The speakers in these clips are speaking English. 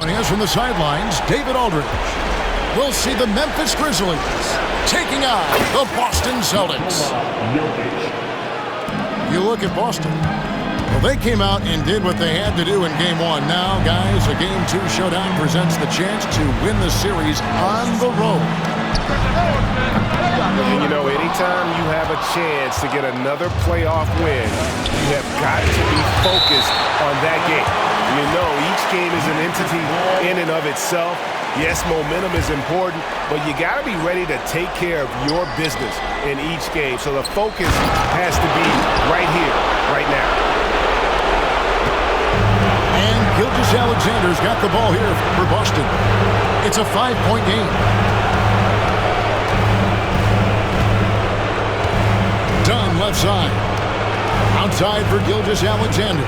Joining us from the sidelines, David Aldridge. We'll see the Memphis Grizzlies taking on the Boston Celtics. You look at Boston. Well, they came out and did what they had to do in Game 1. Now, guys, a Game 2 showdown presents the chance to win the series on the road. And, you know, anytime you have a chance to get another playoff win, you have got to be focused on that game. You know, each game is an entity in and of itself. Yes, momentum is important, but you got to be ready to take care of your business in each game. So the focus has to be right here, right now. And Gilgeous-Alexander's got the ball here for Boston. It's a 5-point game. Dunn left side. Outside for Gilgeous-Alexander.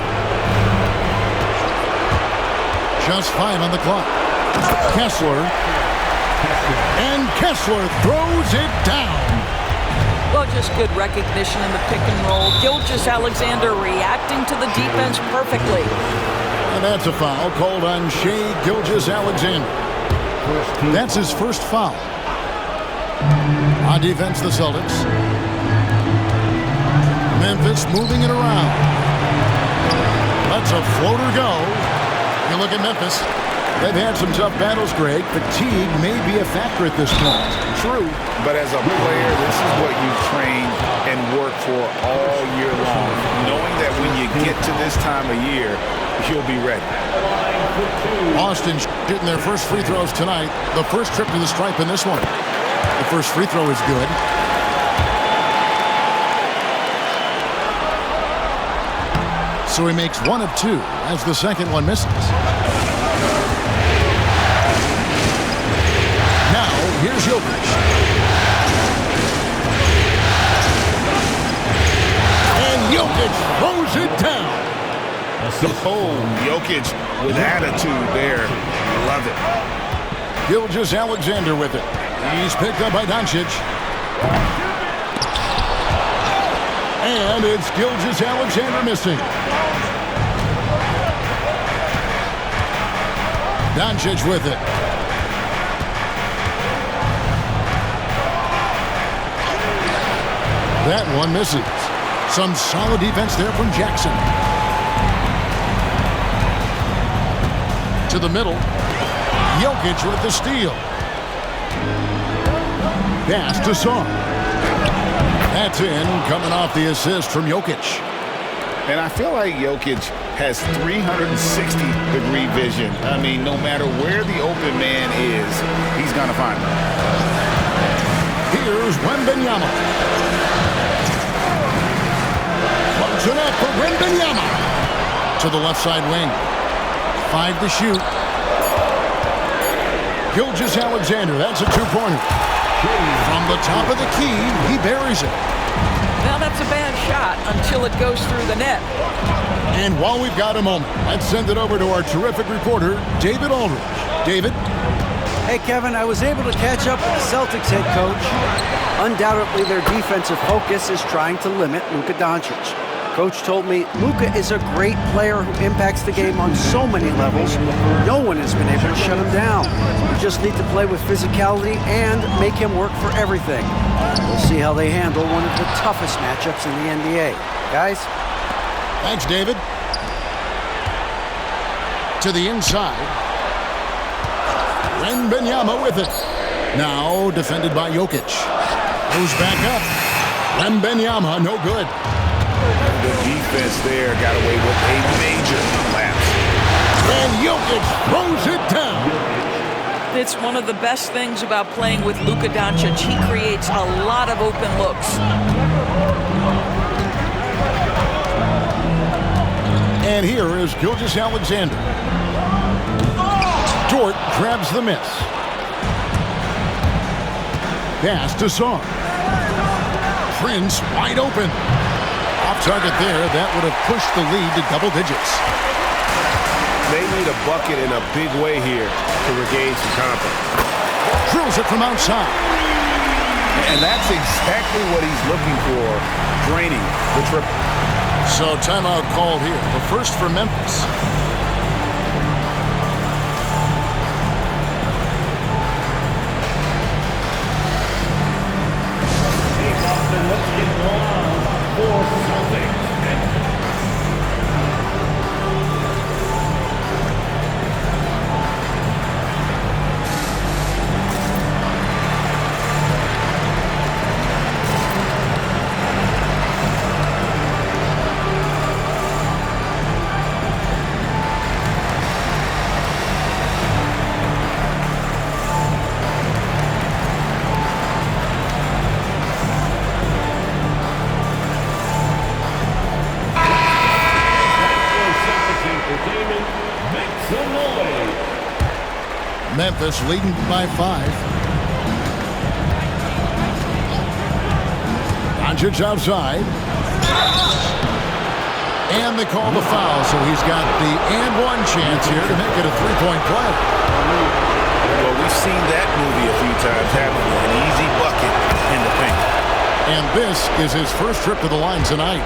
Just 5 on the clock. Kessler. And Kessler throws it down. Well, just good recognition in the pick and roll. Gilgeous-Alexander reacting to the defense perfectly. And that's a foul called on Shai Gilgeous-Alexander. That's his first foul. On defense, the Celtics. Memphis moving it around. Lets a floater go. You look at Memphis. They've had some tough battles, Greg. Fatigue may be a factor at this point. True, but as a player, this is what you've trained and worked for all year long. Knowing that when you get to this time of year, you'll be ready. Boston shooting their first free throws tonight. The first trip to the stripe in this one. The first free throw is good. So he makes 1 of 2 as the second one misses. Now, here's Jokic. And Jokic throws it down. Oh, Jokic with attitude there. Love it. Gilgeous-Alexander with it. He's picked up by Doncic. And it's Gilgeous-Alexander missing. Doncic with it. That one misses. Some solid defense there from Jackson. To the middle. Jokic with the steal. Pass to Song. That's in, coming off the assist from Jokic. And I feel like Jokic has 360-degree vision. I mean, no matter where the open man is, he's going to find him. Here's Wembanyama. Close enough for Wembanyama. To the left side wing. 5 to shoot. Gilgeous-Alexander, that's a 2-pointer. From the top of the key, he buries it. Now that's a bad shot until it goes through the net. And while we've got a moment, let's send it over to our terrific reporter, David Aldridge. David? Hey, Kevin, I was able to catch up with the Celtics head coach. Undoubtedly, their defensive focus is trying to limit Luka Doncic. Coach told me Luka is a great player who impacts the game on so many levels. No one has been able to shut him down. We just need to play with physicality and make him work for everything. We'll see how they handle one of the toughest matchups in the NBA. Guys? Thanks, David. To the inside. Wembanyama with it. Now defended by Jokic. Goes back up. Wembanyama, no good. The defense there got away with a major lapse. And Jokic throws it down. It's one of the best things about playing with Luka Doncic. He creates a lot of open looks. And here is Gilgeous-Alexander. Dort grabs the miss. Pass to Song. Prince wide open. Off target there. That would have pushed the lead to double digits. They need a bucket in a big way here to regain some confidence. Drills it from outside. And that's exactly what he's looking for, draining the triple. So timeout called here. The first for Memphis. Memphis leading by 5. Doncic outside. And they call the foul, so he's got the and one chance here to make it a three-point play. Well, we've seen that movie a few times, having an easy bucket in the paint. And this is his first trip to the line tonight.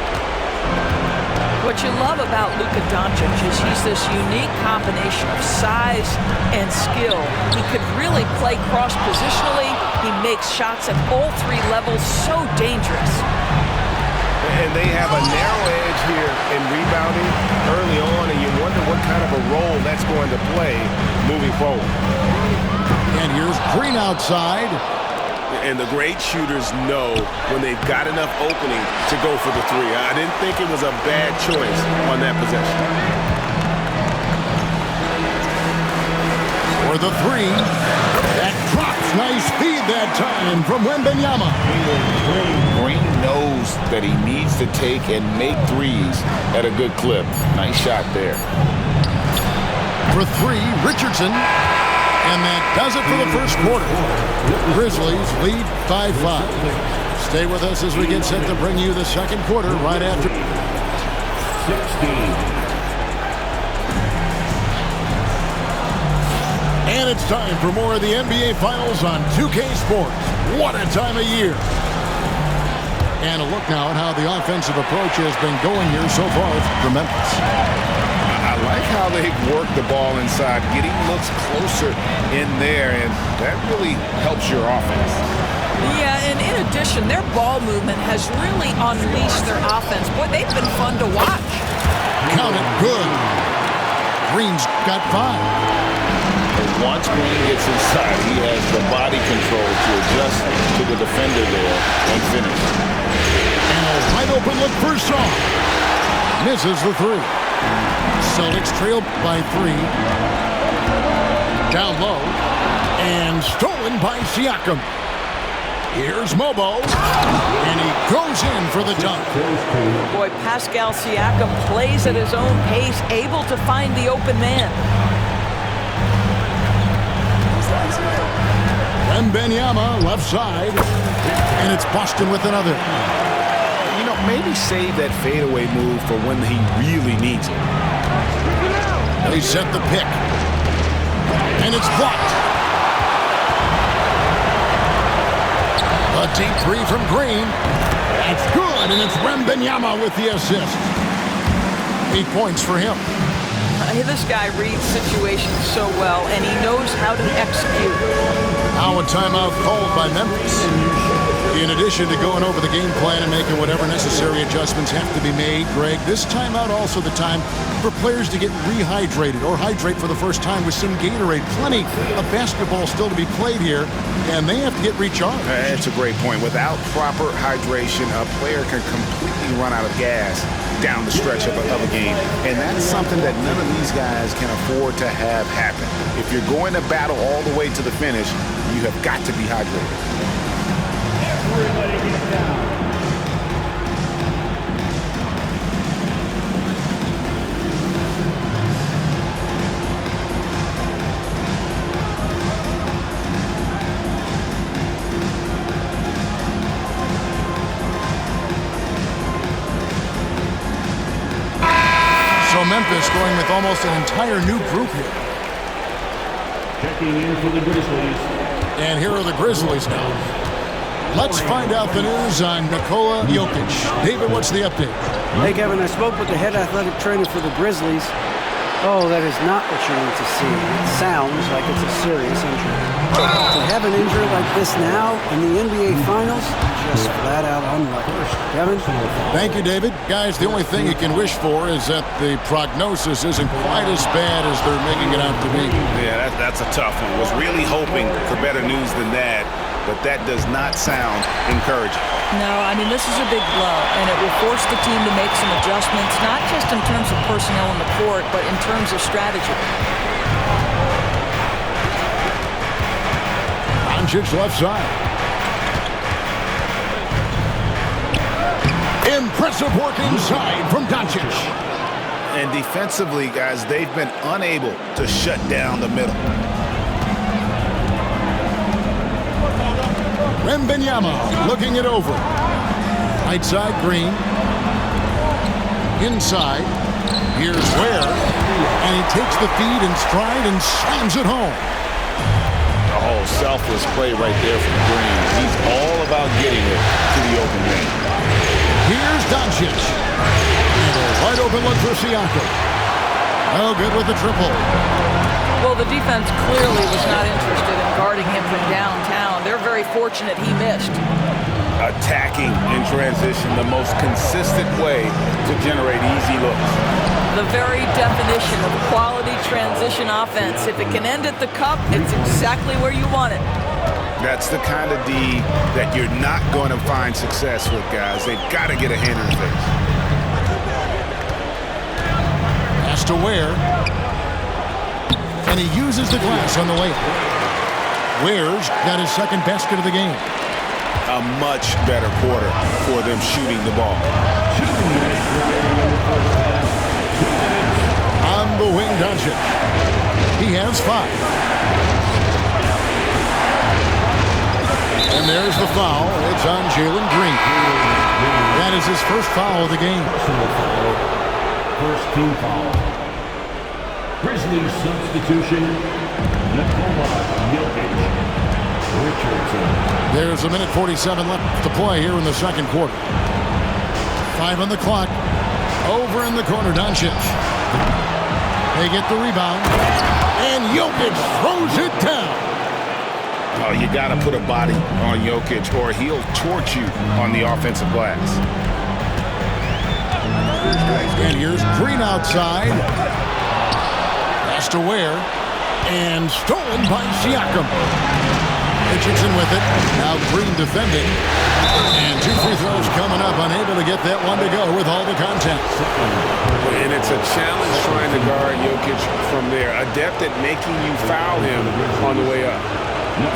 What you love about Luka Doncic is he's this unique combination of size and skill. He could really play cross-positionally. He makes shots at all 3 levels, so dangerous. And they have a narrow edge here in rebounding early on, and you wonder what kind of a role that's going to play moving forward. And here's Green outside. And the great shooters know when they've got enough opening to go for the 3. I didn't think it was a bad choice on that possession. For the 3. That drops. Nice feed that time from Wembanyama. Green knows that he needs to take and make threes at a good clip. Nice shot there. For 3, Richardson. And that does it for the first quarter. Grizzlies lead by 5. Stay with us as we get set to bring you the second quarter right after. 16. And it's time for more of the NBA Finals on 2K Sports. What a time of year. And a look now at how the offensive approach has been going here so far for Memphis. I like how they've worked the ball inside, getting looks closer in there, and that really helps your offense. Yeah, and in addition, their ball movement has really unleashed their offense. Boy, they've been fun to watch. Count it good. Green's got 5. Once Green gets inside, he has the body control to adjust to the defender there and finish. And a wide open look for Shaw. Misses the 3. Celtics trail by 3. Down low. And stolen by Siakam. Here's Mobo. And he goes in for the dunk. Boy, Pascal Siakam plays at his own pace, able to find the open man. Wembanyama left side. And it's Boston with another. You know, maybe save that fadeaway move for when he really needs it. They set the pick. And it's blocked. A deep 3 from Green. That's good, and it's Wembanyama with the assist. 8 points for him. This guy reads situations so well, and he knows how to execute. Now a timeout called by Memphis. In addition to going over the game plan and making whatever necessary adjustments have to be made, Greg, this timeout also the time for players to get rehydrated or hydrate for the first time with some Gatorade. Plenty of basketball still to be played here, and they have to get recharged. That's a great point. Without proper hydration, a player can completely run out of gas down the stretch of a game. And that's something that none of these guys can afford to have happen. If you're going to battle all the way to the finish, you have got to be hydrated. Everybody get down. So Memphis going with almost an entire new group here. Checking in for the Grizzlies. And here are the Grizzlies now. Let's find out the news on Nikola Jokic. David, what's the update? Hey, Kevin, I spoke with the head athletic trainer for the Grizzlies. Oh, that is not what you need to see. It sounds like it's a serious injury. To have an injury like this now in the NBA Finals, just flat out unlucky. Kevin? Thank you, David. Guys, the only thing you can wish for is that the prognosis isn't quite as bad as they're making it out to be. Yeah, that's a tough one. Was really hoping for better news than that, but that does not sound encouraging. No, I mean, this is a big blow, and it will force the team to make some adjustments, not just in terms of personnel on the court, but in terms of strategy. Doncic left side. Impressive work inside from Doncic. And defensively, guys, they've been unable to shut down the middle. Wembanyama looking it over. Right side, Green. Inside. Here's Ware. And he takes the feed in stride and slams it home. Oh, selfless play right there from Green. He's all about getting it to the open man. Here's Doncic. And a wide open look for Siakam. Oh, good with the triple. Well, the defense clearly was not interested in guarding him from downtown. They're very fortunate he missed. Attacking in transition, the most consistent way to generate easy looks. The very definition of quality transition offense. If it can end at the cup, it's exactly where you want it. That's the kind of D that you're not going to find success with, guys. They've got to get a hand in the face. Pass to Ware. And he uses the glass on the layup. Ware's got his second basket of the game. A much better quarter for them shooting the ball. On the wing, Doncic. He has 5. And there's the foul. It's on Jalen Green. That is his first foul of the game. First team foul. Grizzlies substitution. Nikola Jokic. Richardson. There's a minute 47 left to play here in the second quarter. 5 on the clock. Over in the corner, Doncic. They get the rebound. And Jokic throws it down. Oh, you got to put a body on Jokic or he'll torch you on the offensive glass. And here's Green outside. Pass to Ware. And stolen by Siakam. Richardson with it. Now Green defending. And 2 free throws coming up. Unable to get that one to go with all the contact. And it's a challenge trying to guard Jokic from there. Adept at making you foul him on the way up.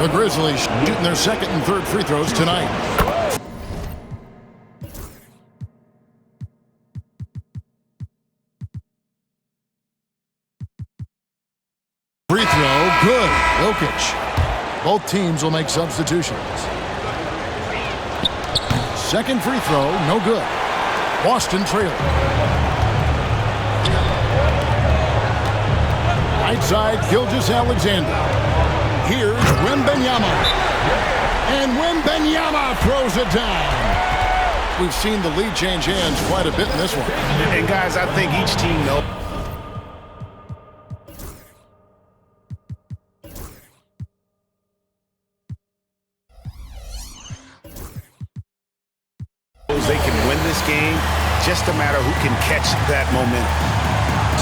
The Grizzlies shooting their second and third free throws tonight. Free throw, good. Jokic. Both teams will make substitutions. Second free throw, no good. Boston trailing. Right side, Gilgeous-Alexander. Here's Wembanyama. And Wembanyama throws it down. We've seen the lead change hands quite a bit in this one. And guys, I think each team knows they can win this game. Just a matter who can catch that momentum.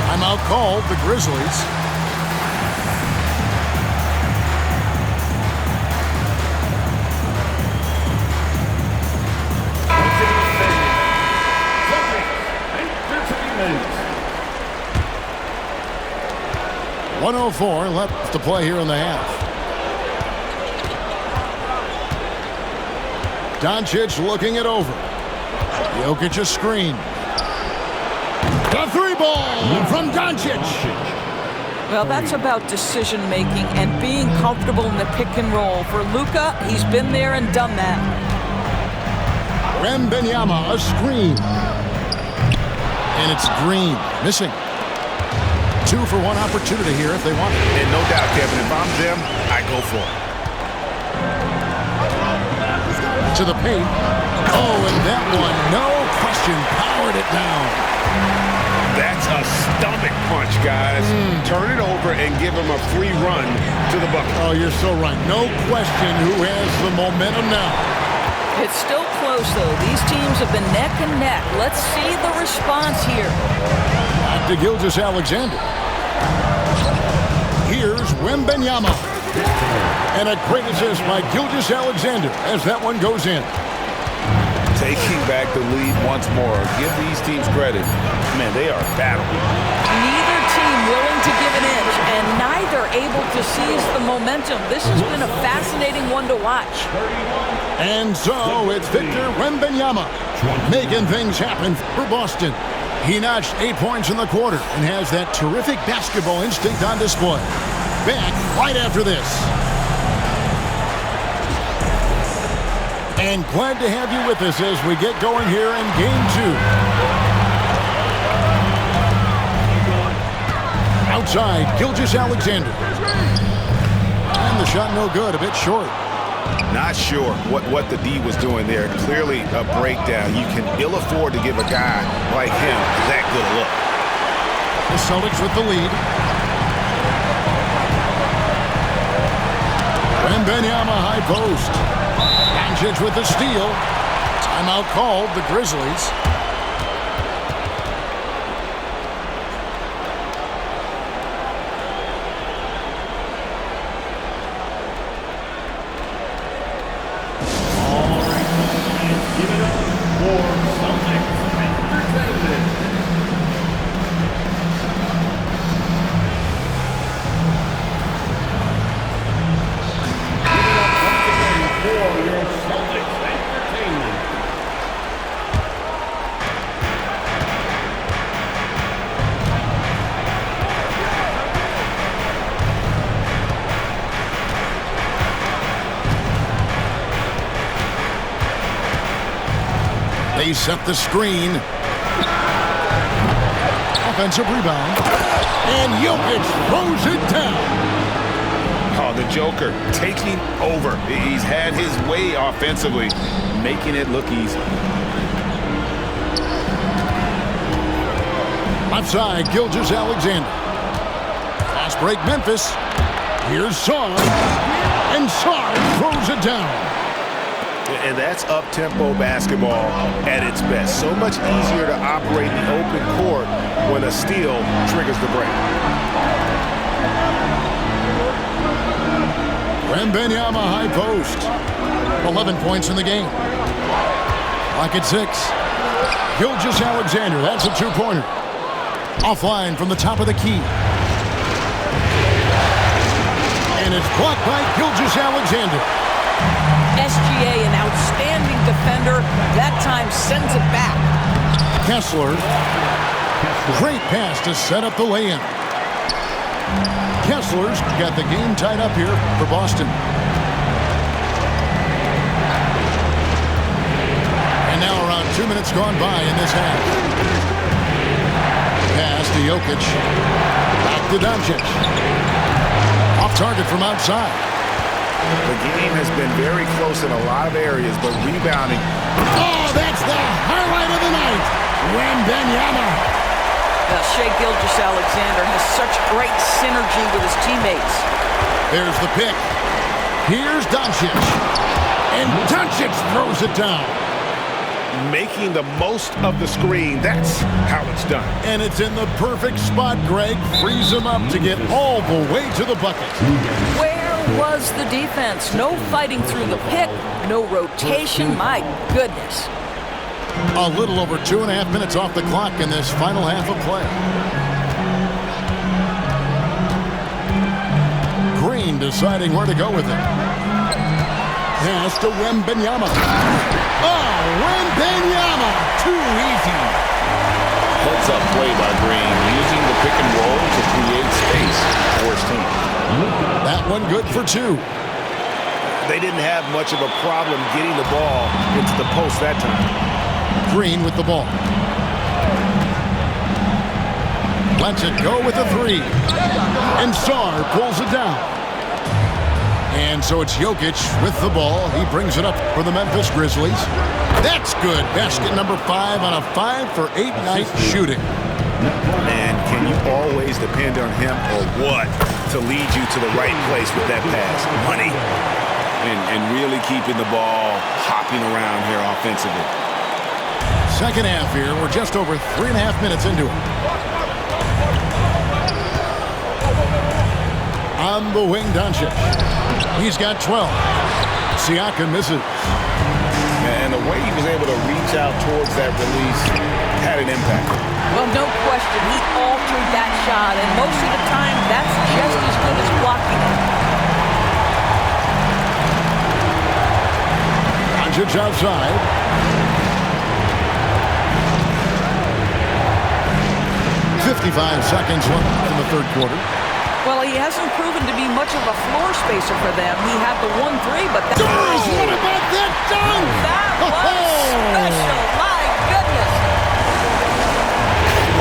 Timeout called, the Grizzlies. .104 left to play here in the half. Doncic looking it over. Jokic a screen. The 3-ball from Doncic. Well, that's about decision-making and being comfortable in the pick and roll. For Luka, he's been there and done that. Wembanyama a screen. And it's Green missing. 2 for 1 opportunity here if they want it. And no doubt, Kevin, if I'm them, I go for it. To the paint. Oh, and that one, no question, powered it down. That's a stomach punch, guys. Turn it over and give him a free run to the bucket. Oh, you're so right. No question who has the momentum now. It's still close, though. These teams have been neck and neck. Let's see the response here. Back to Gilgeous-Alexander. Here's Wembanyama. And a great assist by Gilgeous-Alexander as that one goes in. Taking back the lead once more. Give these teams credit. Man, they are battling. Neither team willing to give an inch, and neither able to seize the momentum. This has been a fascinating one to watch. And so it's Victor Wembanyama making things happen for Boston. He notched 8 points in the quarter and has that terrific basketball instinct on display. Back right after this. And glad to have you with us as we get going here in Game 2. Outside, Gilgeous-Alexander. And the shot no good, a bit short. Not sure what the D was doing there. Clearly a breakdown. You can ill afford to give a guy like him that good a look. The Celtics with the lead. Wembanyama high post. Doncic with the steal. Timeout called, the Grizzlies. They set the screen. Offensive rebound. And Jokic throws it down. Oh, the Joker taking over. He's had his way offensively, making it look easy. Left side, Gilgeous-Alexander. Fast break, Memphis. Here's Sarr. And Sarr throws it down. And that's up-tempo basketball at its best. So much easier to operate the open court when a steal triggers the break. Wembanyama high post. 11 points in the game. Clock at 6. Gilgeous-Alexander, that's a two-pointer. Offline from the top of the key. And it's blocked by Gilgeous-Alexander. SGA, an outstanding defender, that time sends it back. Kessler. Great pass to set up the lay-in. Kessler's got the game tied up here for Boston. And now around 2 minutes gone by in this half. Pass to Jokic. Back to Doncic. Off target from outside. The game has been very close in a lot of areas, but rebounding. Oh, that's the highlight of the night. Wembanyama. Shai Gilgeous-Alexander has such great synergy with his teammates. There's the pick. Here's Doncic. And Doncic throws it down. Making the most of the screen. That's how it's done. And it's in the perfect spot, Greg. Frees him up to get all the way to the bucket. Where was the defense? No fighting through the pick, no rotation. My goodness. A little over 2.5 minutes off the clock in this final half of play. Green deciding where to go with it. Pass to Wembanyama. Oh, Wembanyama! Too easy. Heads-up play by Green, using the pick and roll to create space for his team. That one good for 2. They didn't have much of a problem getting the ball into the post that time. Green with the ball. Lets it go with a 3. And Sarr pulls it down. And so it's Jokic with the ball. He brings it up for the Memphis Grizzlies. That's good. Basket number 5 on a 5-for-8 night shooting. Man, can you always depend on him or what to lead you to the right place with that pass? Money. And really keeping the ball hopping around here offensively. Second half here. We're just over 3.5 minutes into it. On the wing, Doncic. He's got 12. Siakam misses. And the way he was able to reach out towards that release had an impact. Well, no question, he altered that shot, and most of the time, that's just as good as blocking it. Doncic outside. .55 seconds left in the third quarter. Well, he hasn't proven to be much of a floor spacer for them. He had the 1-3, but that... What about that dunk? That was special. My goodness.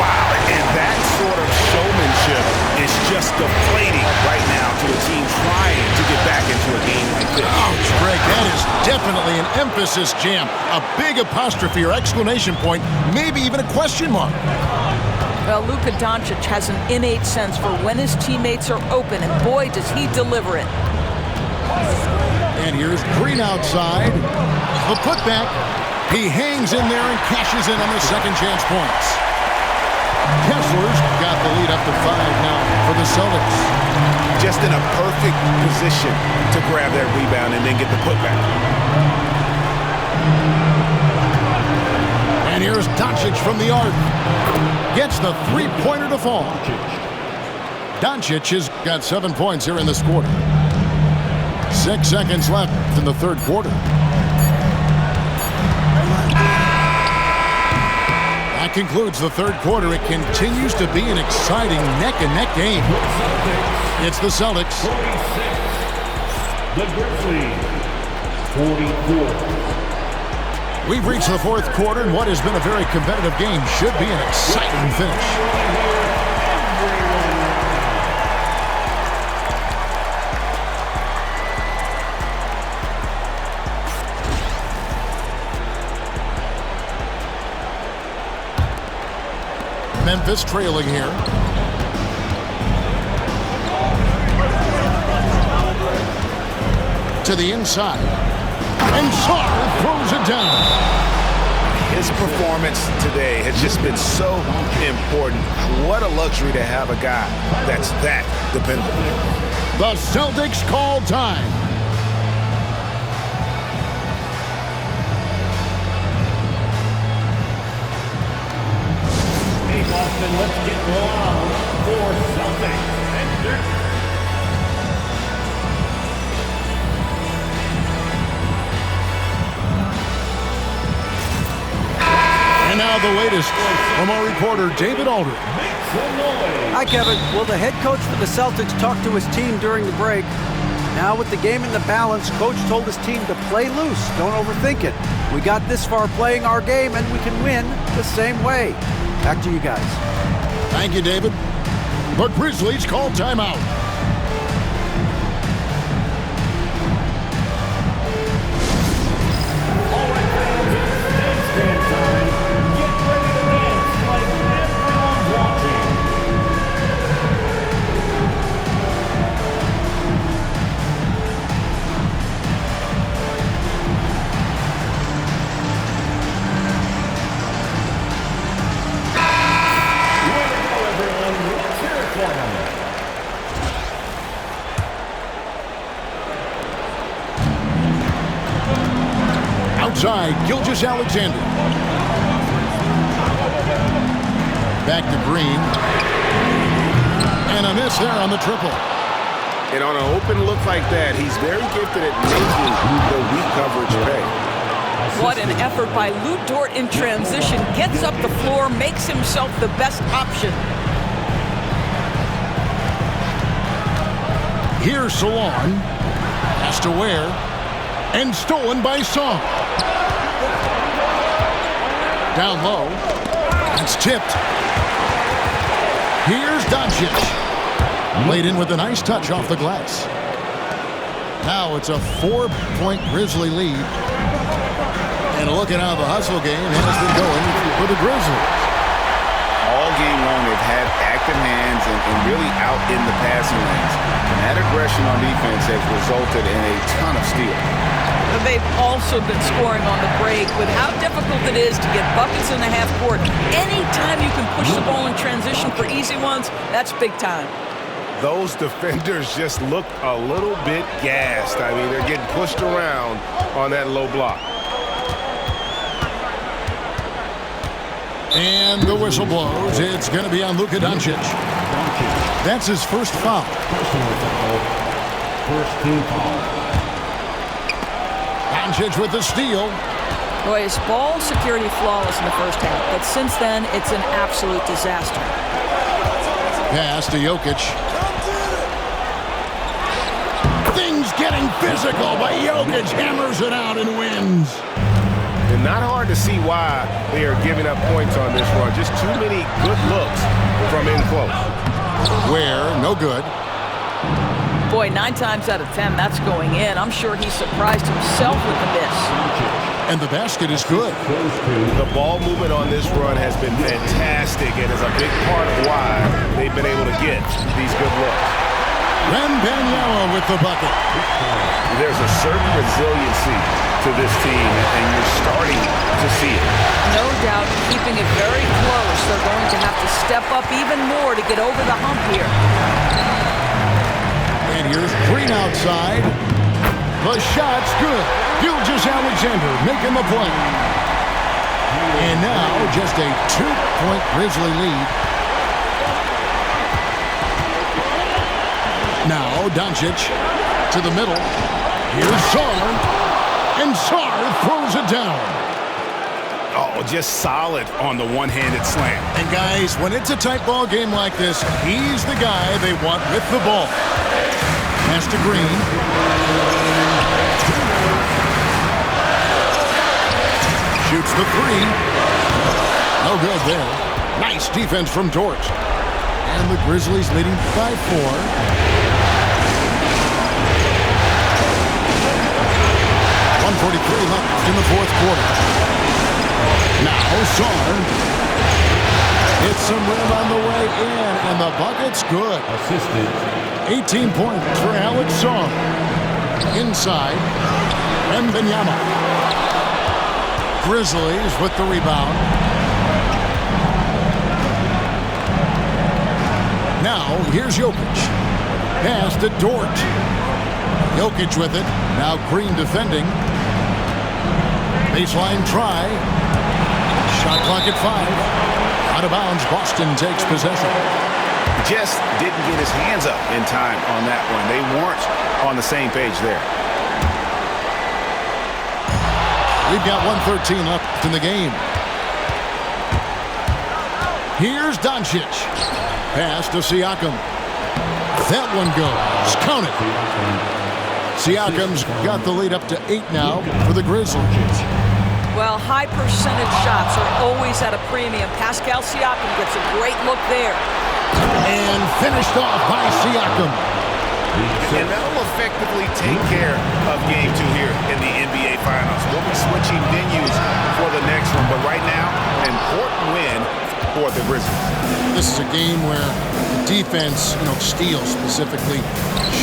Wow, and that sort of showmanship is just deflating right now to a team trying to get back into a game like this. Ouch, Greg, that is definitely an emphasis jam. A big apostrophe or exclamation point, maybe even a question mark. Well, Luka Doncic has an innate sense for when his teammates are open, and boy, does he deliver it. And here's Green outside. The putback. He hangs in there and cashes in on the second chance points. Kessler's got the lead up to 5 now for the Celtics. Just in a perfect position to grab that rebound and then get the putback. And here's Doncic from the arc. Gets the three-pointer to fall. Doncic has got 7 points here in this quarter. 6 seconds left in the third quarter. That concludes the third quarter. It continues to be an exciting neck-and-neck game. It's the Celtics. The Grizzlies, 44. We've reached the fourth quarter, and what has been a very competitive game should be an exciting finish. Memphis trailing here. To the inside. And Sarr throws it down. His performance today has just been so important. What a luxury to have a guy that's that dependable. The Celtics call time. Hey, Boston, let's get loud for Celtics. And now the latest from our reporter, David Aldridge. Hi, Kevin. Well, the head coach for the Celtics talked to his team during the break. Now with the game in the balance, coach told his team to play loose. Don't overthink it. We got this far playing our game, and we can win the same way. Back to you guys. Thank you, David. The Grizzlies call timeout. All right, fans, it's dance time. Get ready to dance like everyone's watching. Way to go, everyone. Let's hear it for them. Outside, Gilgeous-Alexander. Back to Green. And a miss there on the triple. And on an open look like that, he's very gifted at making the weak coverage pay. What an effort by Lou Dort in transition. Gets up the floor, makes himself the best option. Here's Salon. Has to wear. And stolen by Song. Down low. It's tipped. Here's Doncic. Laid in with a nice touch off the glass. Now it's a 4-point Grizzly lead. And look at how the hustle game has been going for the Grizzlies. All game long, they've had active hands and really out in the passing lanes. And that aggression on defense has resulted in a ton of steals. They've also been scoring on the break. With how difficult it is to get buckets in the half court, anytime you can push the ball in transition for easy ones, that's big time. Those defenders just look a little bit gassed. I mean, they're getting pushed around on that low block. And the whistle blows. It's going to be on Luka Doncic. That's his first foul. Personal foul. First team foul. Doncic with the steal. Boy, his ball security flawless in the first half, but since then, it's an absolute disaster. Pass to Jokic. He's getting physical, but Jokic hammers it out and wins. And not hard to see why they are giving up points on this run. Just too many good looks from in close. Where, no good. Boy, 9 times out of 10, that's going in. I'm sure he surprised himself with the miss. And the basket is good. The ball movement on this run has been fantastic and is a big part of why they've been able to get these good looks. Wembanyama with the bucket. There's a certain resiliency to this team, and you're starting to see it. No doubt, keeping it very close. They're going to have to step up even more to get over the hump here. And here's Green outside. The shot's good. Gilgeous-Alexander making the play. And now just a 2-point Grizzly lead. Now Doncic to the middle. Here's Sarr. And Sarr throws it down. Oh, just solid on the one-handed slam. And guys, when it's a tight ball game like this, he's the guy they want with the ball. Pass to Green. Shoots the three. No good there. Nice defense from Dort. And the Grizzlies leading by 4. 1:43 left in the fourth quarter. Now Sarr hits some rim on the way in, and the bucket's good. Assisted. 18 points for Alex Sarr. Inside, Wembanyama. Grizzlies with the rebound. Now here's Jokic. Pass to Dort. Jokic with it. Now Green defending. Baseline try. Shot clock at 5. Out of bounds, Boston takes possession. Just didn't get his hands up in time on that one. They weren't on the same page there. We've got 1:13 left in the game. Here's Doncic. Pass to Siakam. That one goes. Count it. Siakam's got the lead up to 8 now for the Grizzlies. Well, high percentage shots are always at a premium. Pascal Siakam gets a great look there. And finished off by Siakam. And that'll effectively take care of Game 2 here in the NBA Finals. We'll be switching venues for the next one, but right now, an important win for the Grizzlies. This is a game where the defense, steals specifically,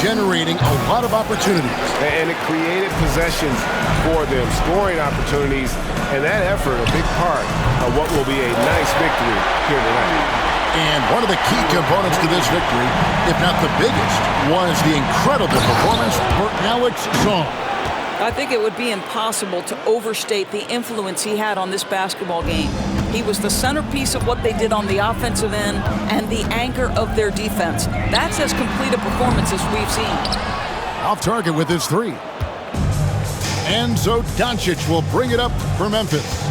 generating a lot of opportunities. And it created possessions for them, scoring opportunities, and that effort a big part of what will be a nice victory here tonight. And one of the key components to this victory, if not the biggest, was the incredible performance for Alex Sarr. I think it would be impossible to overstate the influence he had on this basketball game. He was the centerpiece of what they did on the offensive end and the anchor of their defense. That's as complete a performance as we've seen. Off target with his 3. And so Doncic will bring it up for Memphis.